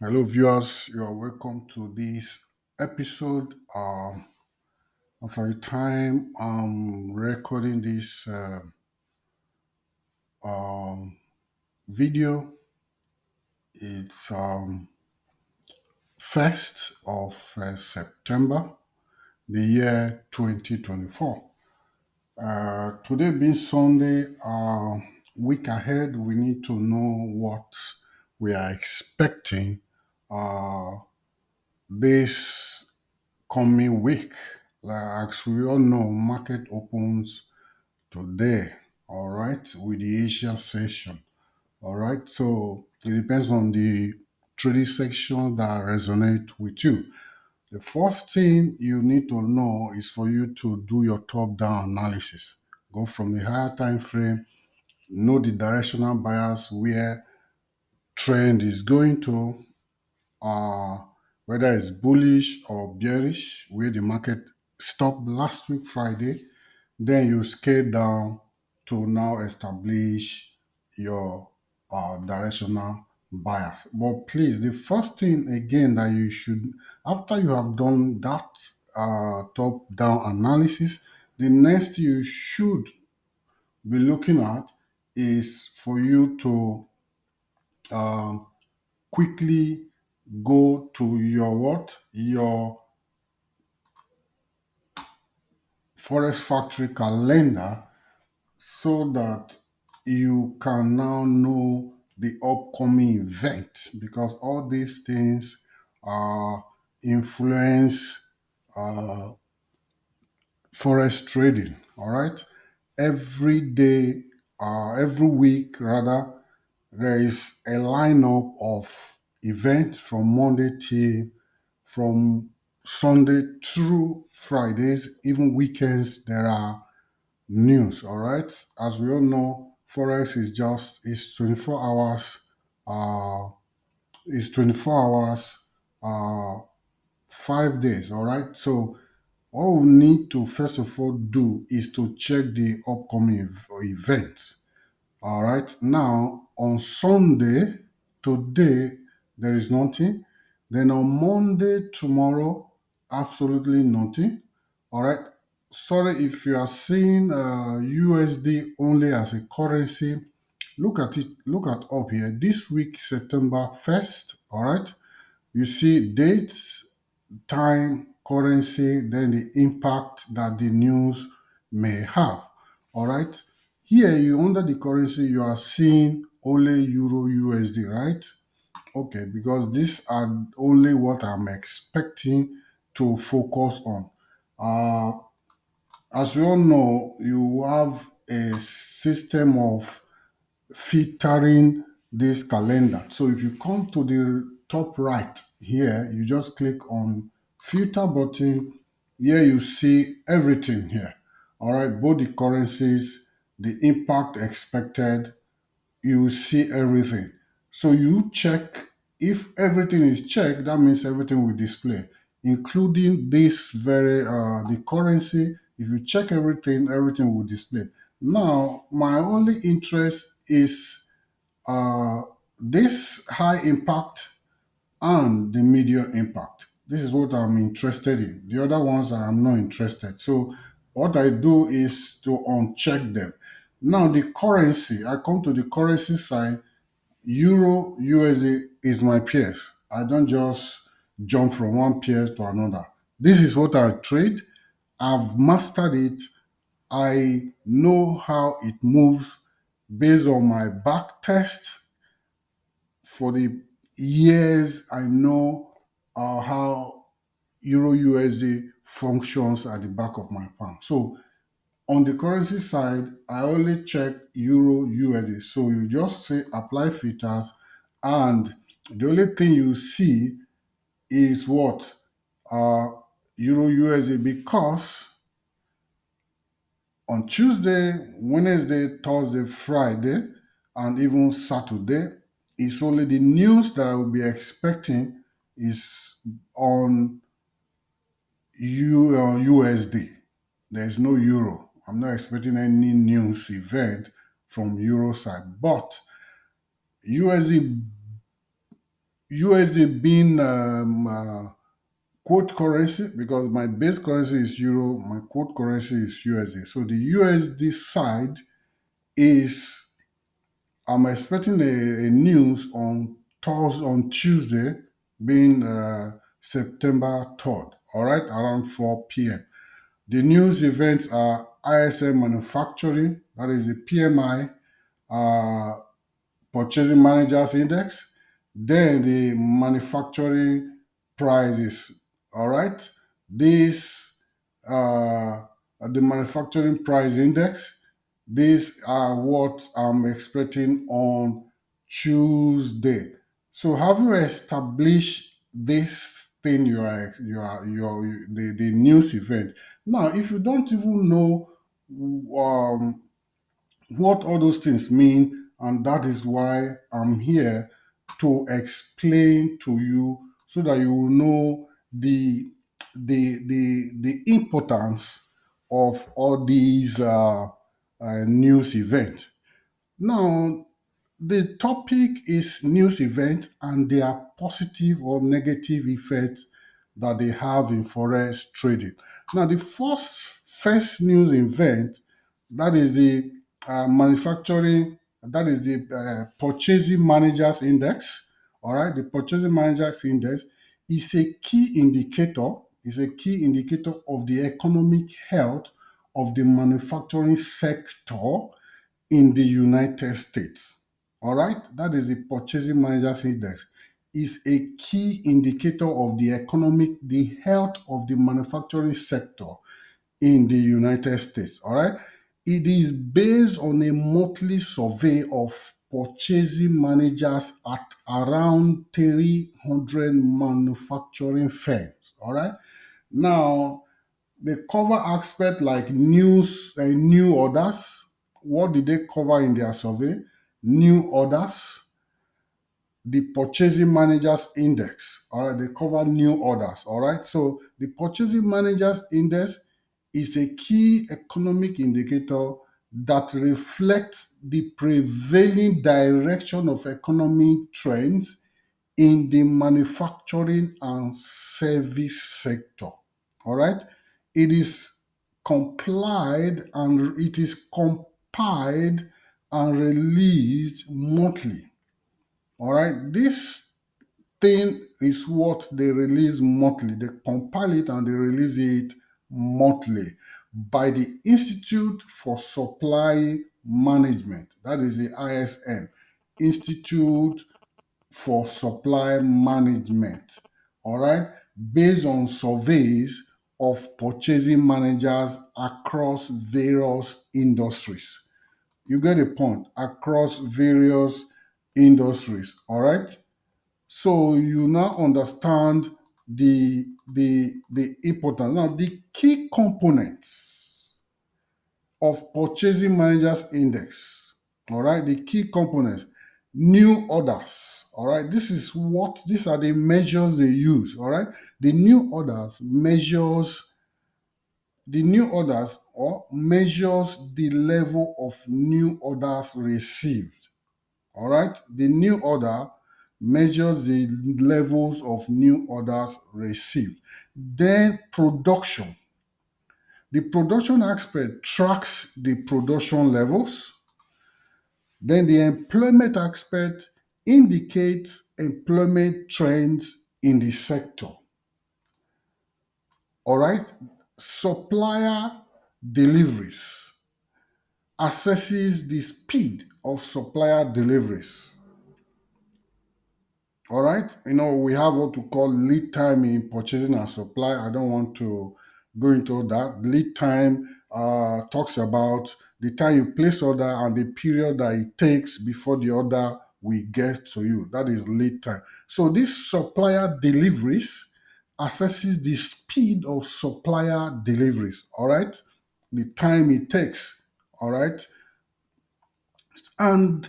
Hello, viewers. You are welcome to this episode. After a time, I'm recording this video. It's 1st of September, the year 2024. Today being Sunday, week ahead, we need to know what we are expecting this coming week. Like as we all know, market opens today, all right, with the Asia session, all right. So it depends on the trading section that resonate with you. The first thing you need to know is for you to do your top-down analysis. Go from the higher time frame, know the directional bias where trend is going to, uh, whether it's bullish or bearish, where the market stopped last week Friday, then you scale down to now establish your directional bias. But please, the first thing again that you should, after you have done that top-down analysis, the next you should be looking at is for you to quickly go to your what? Your Forest Factory calendar so that you can now know the upcoming event because all these things influence forex trading. All right. Every day, every week rather, there is a lineup of events from Monday till from Sunday through Fridays, even weekends. There are news. All right, as we all know, forex is 24 hours. Uh, is 24 hours. 5 days. All right. So all we need to first of all do is to check the upcoming events. All right. Now, on Sunday, today, there is nothing. Then on Monday, tomorrow, absolutely nothing. All right. Sorry if you are seeing USD only as a currency. Look at it. Look at up here. This week, September 1st. All right. You see dates, time, currency, then the impact that the news may have. All right. Here, you under the currency, you are seeing only Euro USD, right? Okay, because these are only what I'm expecting to focus on. Uh, as you all know, you have a system of filtering this calendar. So if you come to the top right here, you just click on filter button. Here you see everything here. All right, both the currencies, the impact expected, you see everything. So you check if everything is checked, that means everything will display, including this very the currency. If you check everything, everything will display. Now, my only interest is uh, this high impact and the medium impact. This is what I'm interested in. The other ones I'm not interested. So what I do is to uncheck them. Now the currency, I come to the currency side. Euro USD is my peers. I don't just jump from one peer to another. This is what I trade. I've mastered it. I know how it moves based on my back test for the years. I know how Euro USD functions at the back of my palm. So on the currency side, I only check Euro USD. So you just say apply filters, and the only thing you see is what? Uh, Euro USD, because on Tuesday, Wednesday, Thursday, Friday, and even Saturday, it's only the news that I will be expecting is on USD. There's no euro. I'm not expecting any news event from euro side, but USD USD being quote currency, because my base currency is euro, my quote currency is USD. So the USD side is, I'm expecting a news on Thursday, on Tuesday, being September 3rd, all right, around 4 p.m. The news events are ISM manufacturing, that is the PMI, uh, purchasing managers index, then the manufacturing prices. All right, this the manufacturing price index. These are what I'm expecting on Tuesday. So have you established this thing the news event? Now, if you don't even know um, what all those things mean, and that is why I'm here to explain to you so that you will know the importance of all these news events. Now, the topic is news events and their positive or negative effects that they have in forex trading. Now, the first news event, that is the manufacturing, that is the purchasing managers index. All right, the purchasing managers index is a key indicator, of the economic health of the manufacturing sector in the United States. All right, that is the purchasing managers index. Is a key indicator of the health of the manufacturing sector in the United States. All right, it is based on a monthly survey of purchasing managers at around 300 manufacturing firms. All right, now they cover aspects like news and new orders. What did they cover in their survey? New orders, the purchasing managers index. All right, they cover new orders. All right, so the purchasing managers index is a key economic indicator that reflects the prevailing direction of economic trends in the manufacturing and service sector. All right. It is it is compiled and released monthly. All right. This thing is what they release monthly. They compile it and they release it monthly by the Institute for Supply Management. That is the ISM, Institute for Supply Management. All right, based on surveys of purchasing managers across various industries. You get a point, across various industries. All right. So you now understand the importance. Now the key components of purchasing managers index. All right, the key components, new orders. All right, these are the measures they use. All right, the new orders measures the level of new orders received. All right, the new order measures the levels of new orders received. Then production. The production aspect tracks the production levels. Then the employment aspect indicates employment trends in the sector. All right. Supplier deliveries assesses the speed of supplier deliveries. All right. We have what we call lead time in purchasing and supply. I don't want to go into that. Lead time talks about the time you place order and the period that it takes before the order will get to you. That is lead time. So this supplier deliveries assesses the speed of supplier deliveries. All right. The time it takes. All right. And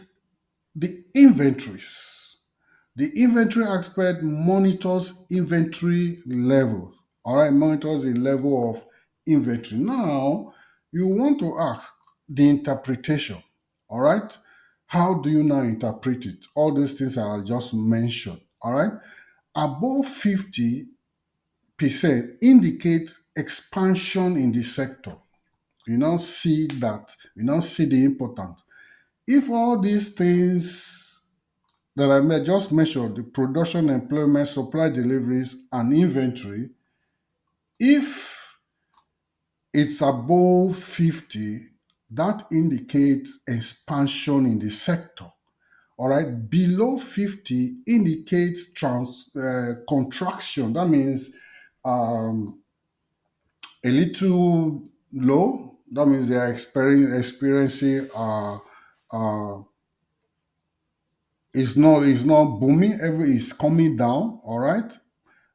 the inventories. The inventory aspect monitors inventory levels. All right, monitors the level of inventory. Now, you want to ask the interpretation. All right, how do you now interpret it? All these things I just mentioned. All right. Above 50% indicates expansion in the sector. You now see that, you now see the importance. If all these things that just mentioned, the production, employment, supply deliveries, and inventory, if it's above 50, that indicates expansion in the sector. All right, below 50 indicates contraction. That means um, a little low. That means they are experiencing uh, it's not booming. Every is coming down. All right.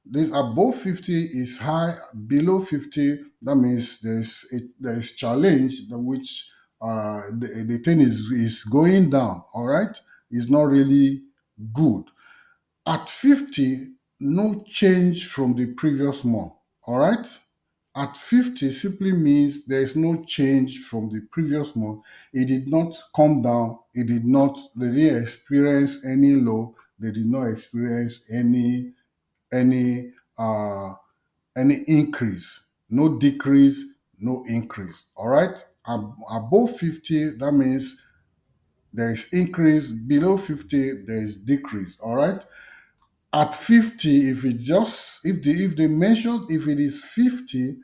This above 50 is high. Below 50, that means there's challenge which the thing is going down. All right. It's not really good. At 50, no change from the previous month. All right. At 50 simply means there is no change from the previous month. It did not come down. They didn't experience any low. They did not experience any uh any increase. No decrease, no increase. All right. Above 50, that means there is increase. Below 50, there is decrease. All right. At 50, if they measured, if it is 50,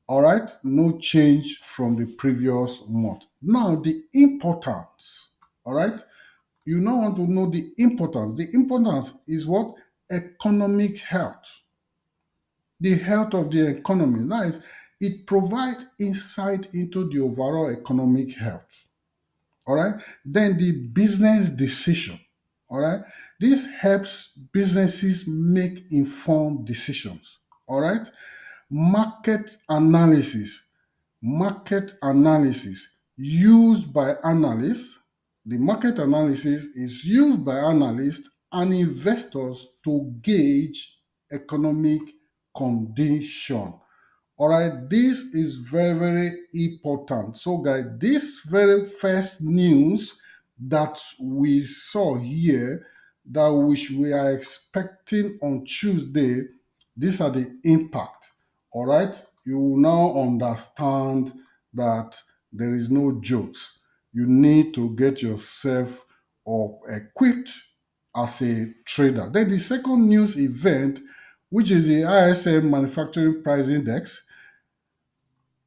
all right, no change from the previous month. Now, the importance, all right, you now want to know the importance. The importance is what? Economic health. The health of the economy. That is, it provides insight into the overall economic health. All right. Then the business decision. All right. This helps businesses make informed decisions. All right. Market analysis. Market analysis used by analysts. The market analysis is used by analysts and investors to gauge economic condition. All right, this is very, very important. So, guys, this very first news that we saw here, that which we are expecting on Tuesday, these are the impact. All right, you will now understand that there is no jokes. You need to get yourself or equipped as a trader. Then the second news event, which is the ISM Manufacturing Price Index,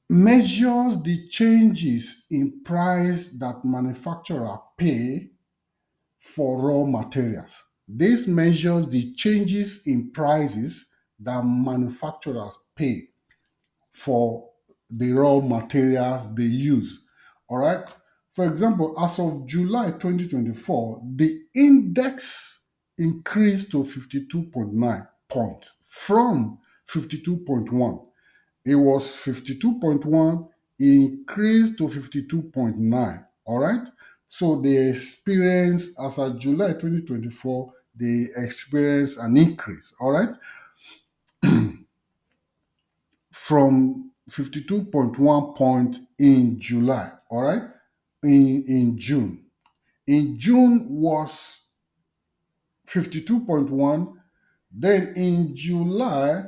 measures the changes in price that manufacturers pay for raw materials. This measures the changes in prices that manufacturers pay for the raw materials they use. All right. For example, as of July 2024, the index increased to 52.9 points from 52.1. It was 52.1, increased to 52.9. All right. So they experienced, as of July 2024, they experienced an increase. All right. From 52.1 point in July. All right. In June. In June was 52.1. Then in July,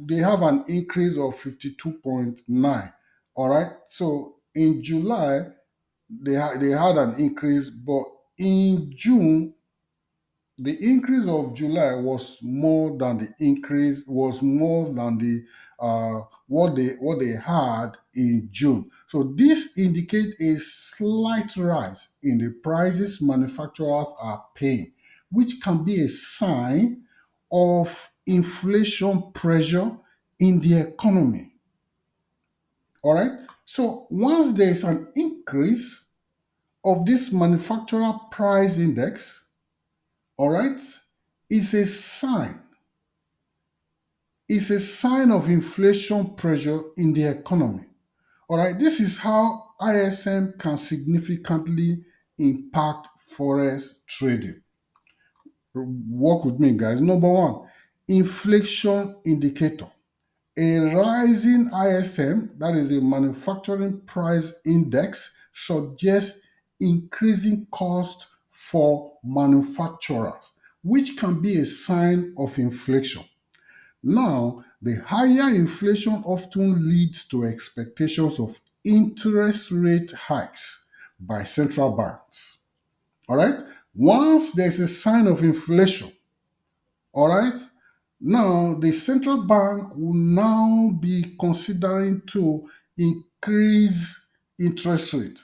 they have an increase of 52.9. All right. So in July, they had an increase, but in June, the increase of July was more than the what they had in June. So this indicates a slight rise in the prices manufacturers are paying, which can be a sign of inflation pressure in the economy. All right. So once there is an increase of this manufacturer price index, all right, is a sign is a sign of inflation pressure in the economy. All right, this is how ISM can significantly impact forex trading. Work with me, guys. Number one, inflation indicator. A rising ISM, that is a manufacturing price index, suggests increasing cost for manufacturers. which can be a sign of inflation. Now, the higher inflation often leads to expectations of interest rate hikes by central banks. All right? Once there's a sign of inflation, all right, now the central bank will now be considering to increase interest rate.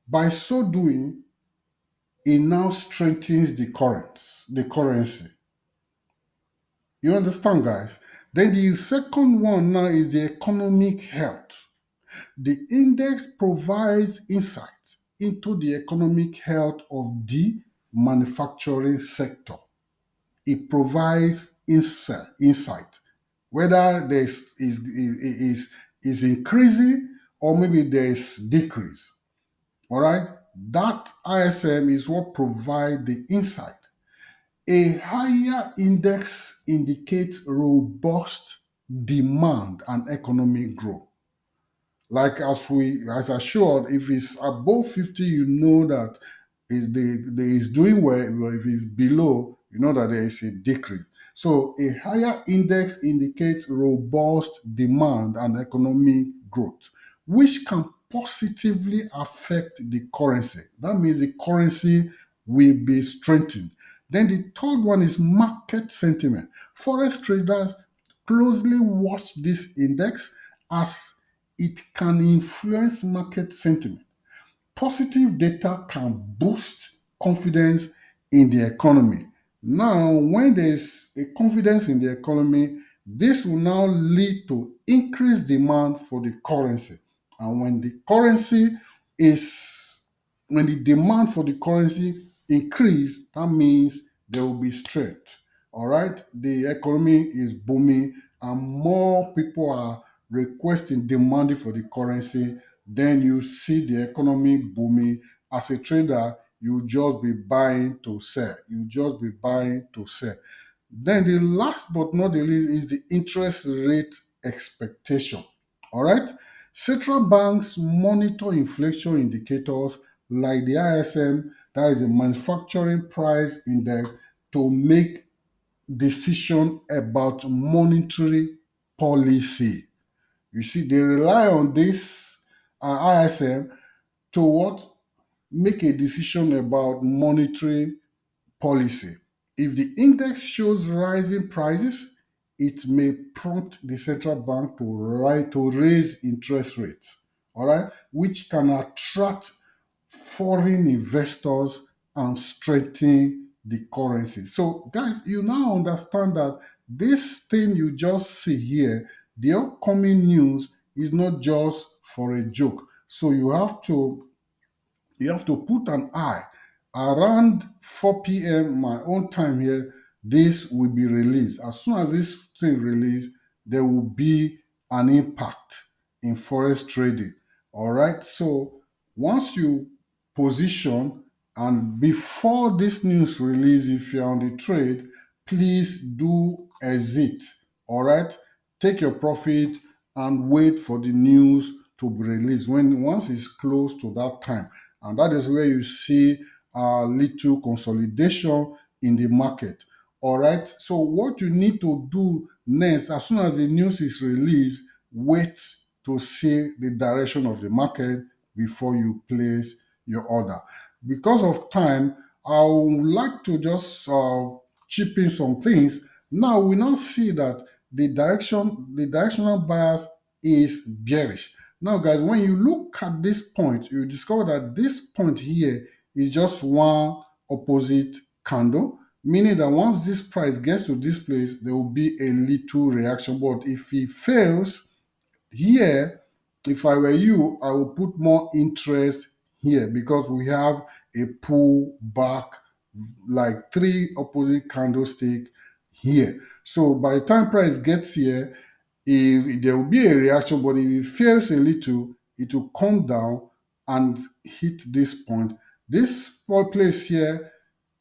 By so doing, it now strengthens the currency. You understand, guys? Then the second one now is the economic health. The index provides insight into the economic health of the manufacturing sector. It provides insight whether there is increasing or maybe there is decrease. All right, that ISM is what provides the insight. A higher index indicates robust demand and economic growth. Like as I showed, if it's above 50, you know that is doing well. But if it's below, you know that there is a decrease. So a higher index indicates robust demand and economic growth, which can positively affect the currency. That means the currency will be strengthened. Then the third one is market sentiment. Forex traders closely watch this index as it can influence market sentiment. Positive data can boost confidence in the economy. Now, when there's a confidence in the economy, this will now lead to increased demand for the currency. And is when the demand for the currency increase, that means there will be strength. All right, the economy is booming, and more people are requesting, demanding for the currency. Then you see the economy booming. As a trader, you just be buying to sell. You just be buying to sell. Then the last but not the least is the interest rate expectation. All right. Central banks monitor inflation indicators like the ISM, that is the manufacturing price index, to make decision about monetary policy. You see, they rely on this ISM to what? Make a decision about monetary policy. If the index shows rising prices, it may prompt the central bank to raise interest rates, all right, which can attract foreign investors and strengthen the currency. So, guys, you now understand that this thing you just see here, the upcoming news is not just for a joke. So you have to put an eye. Around 4 p.m. my own time here, this will be released. As soon as this thing released, there will be an impact in forex trading. All right. So once you position and before this news release, if you're on the trade, please do exit. All right. Take your profit and wait for the news to be released when once it's close to that time, and that is where you see a little consolidation in the market. All right. So what you need to do next, as soon as the news is released, wait to see the direction of the market before you place your order. Because of time, I would like to just chip in some things. Now we now see that the directional bias is bearish. Now, guys, when you look at this point, you discover that this point here is just one opposite candle, meaning that once this price gets to this place, there will be a little reaction. But if it fails here, if I were you, I would put more interest here because we have a pull back, like three opposite candlestick here. So by the time price gets here, if there will be a reaction, but if it fails a little, it will come down and hit this point. This place here,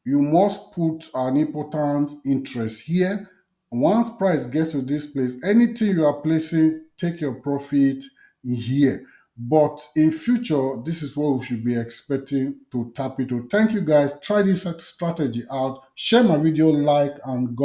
you must put an important interest here. Once price gets to this place, anything you are placing, take your profit here. But in future, this is what we should be expecting to tap into. Thank you guys. Try this strategy out. Share my video, like, and